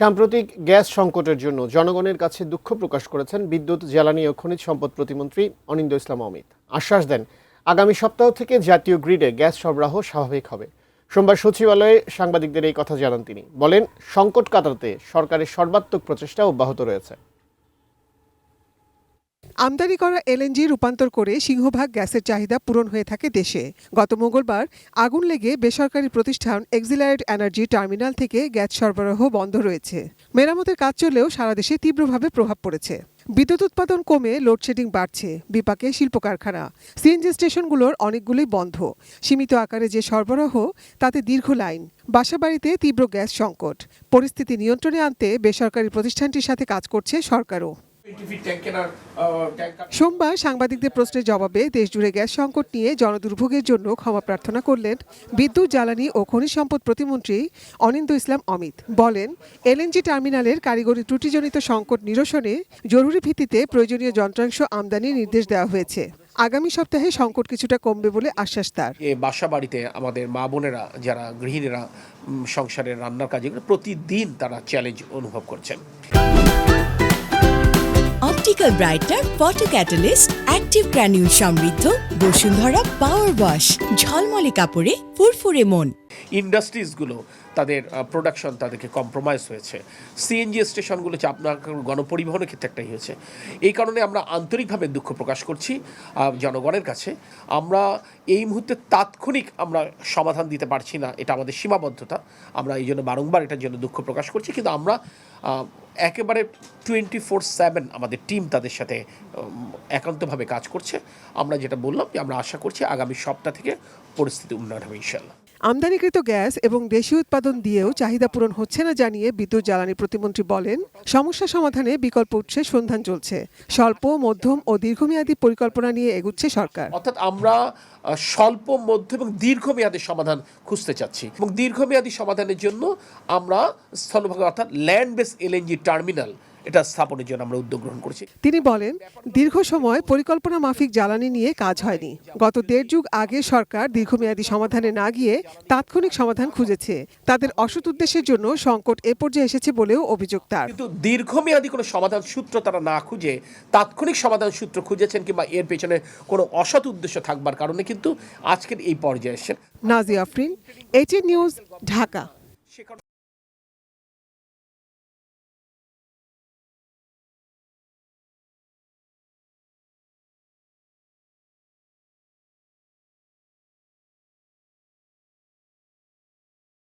সাম্প্রতিক গ্যাস সংকটের জন্য জনগণের কাছে দুঃখ প্রকাশ করেছেন বিদ্যুৎ, জ্বালানি ও খনিজ সম্পদ প্রতিমন্ত্রী অনিন্দ ইসলাম অমিত। আশ্বাস দেন, আগামী সপ্তাহ থেকে জাতীয় গ্রিডে গ্যাস সরবরাহ স্বাভাবিক হবে। সোমবার সচিবালয়ে সাংবাদিকদের এই কথা জানান তিনি। বলেন, সংকট কাটাতে সরকারের সর্বাত্মক প্রচেষ্টা অব্যাহত রয়েছে। আমদানি করা এলএনজি রূপান্তর করে সিংহভাগ গ্যাসের চাহিদা পূরণ হয়ে থাকে দেশে। গত মঙ্গলবার আগুন লেগে বেসরকারি প্রতিষ্ঠান এক্সিলারেট এনার্জি টার্মিনাল থেকে গ্যাস সরবরাহ বন্ধ রয়েছে। মেরামতের কাজ চললেও সারা দেশে তীব্রভাবে প্রভাব পড়েছে। বিদ্যুৎ উৎপাদন কমে লোডশেডিং বাড়ছে, বিপাকে শিল্প কারখানা। সিএনজি স্টেশনগুলোর অনেকগুলোই বন্ধ। সীমিত আকারে যে সরবরাহ, তাতে দীর্ঘ লাইন। বাসাবাড়িতে তীব্র গ্যাস সংকট। পরিস্থিতি নিয়ন্ত্রণে আনতে বেসরকারি প্রতিষ্ঠানটির সাথে কাজ করছে সরকারও। সোমবার সাংবাদিকদের প্রশ্নের জবাবে দেশজুড়ে গ্যাস সংকট নিয়ে জনদুর্ভোগের জন্য ক্ষমা প্রার্থনা করলেন বিদ্যুৎ, জ্বালানি ও খনিজ সম্পদ প্রতিমন্ত্রী অনিন্দ ইসলাম অমিত। বলেন, এলএনজি টার্মিনালের কারিগরি ত্রুটিজনিত সংকট নিরসনে জরুরি ভিত্তিতে প্রয়োজনীয় যন্ত্রাংশ আমদানির নির্দেশ দেওয়া হয়েছে। আগামী সপ্তাহে সংকট কিছুটা কমবে বলে আশ্বাস তার। বাসা বাড়িতে আমাদের মা বোনেরা, যারা গৃহিণীরা সংসারের রান্নার কাজে প্রতিদিন তারা চ্যালেঞ্জ অনুভব করছেন। Optical brighter, photo catalyst, active granule সমৃদ্ধ বসুন্ধরা পাওয়ার ওয়াশ, ঝলমলে কাপড়ে ফুরফুরে মন। ইন্ডাস্ট্রিজগুলো তাদের প্রোডাকশন তাদেরকে কম্প্রোমাইজ হয়েছে। সিএনজি স্টেশনগুলো আপনার গণপরিবহনের ক্ষেত্রে একটাই হয়েছে। এই কারণে আমরা আন্তরিকভাবে দুঃখ প্রকাশ করছি জনগণের কাছে। আমরা এই মুহূর্তে তাৎক্ষণিক আমরা সমাধান দিতে পারছি না, এটা আমাদের সীমাবদ্ধতা। আমরা এই জন্য বারংবার এটার জন্য দুঃখ প্রকাশ করছি, কিন্তু আমরা একেবারে 24/7 আমাদের টিম তাদের সাথে একান্তভাবে কাজ করছে। আমরা যেটা বললাম যে আমরা আশা করছি আগামী সপ্তাহ থেকে পরিস্থিতি উন্নয়ন হবে ইনশাআল্লাহ। আমদানিকৃত গ্যাস এবং দেশীয় উৎপাদন দিয়েও চাহিদা পূরণ হচ্ছে না জানিয়ে বিদ্যুৎ, জ্বালানি প্রতিমন্ত্রী বলেন, সমস্যা সমাধানে বিকল্প উৎসের সন্ধান চলছে। স্বল্প, মধ্যম ও দীর্ঘমেয়াদী পরিকল্পনা নিয়ে এগুচ্ছে সরকার। অর্থাৎ আমরা স্বল্প, মধ্য এবং দীর্ঘমেয়াদী সমাধান খুঁজতে চাচ্ছি, এবং দীর্ঘমেয়াদী সমাধানের জন্য আমরা স্থলভাগে অর্থাৎ ল্যান্ড বেস এলএনজি টার্মিনাল এটা স্থাপনের জন্য আমরা উদ্যোগ গ্রহণ করেছি। তিনি বলেন, দীর্ঘ সময় পরিকল্পনা মাফিক জ্বালানি নিয়ে কাজ হয়নি। গত 1.5 যুগ আগে সরকার দীর্ঘমেয়াদী সমাধানে না গিয়ে তাৎক্ষণিক সমাধান খুঁজেছে। তাদের অসৎ উদ্দেশ্যের জন্য সংকট এ পর্যায়ে এসেছে বলেও অভিযোগ তার। কিন্তু দীর্ঘমেয়াদী কোনো সমাধান সূত্র তারা না খুঁজে তাৎক্ষণিক সমাধান সূত্র খুঁজেছেন, কিংবা এর পেছনে কোনো অসৎ উদ্দেশ্য থাকবার কারণে কিন্তু আজকের এই পর্যায়ে এসেছেন। Nazia Afrin, ATN news, Dhaka.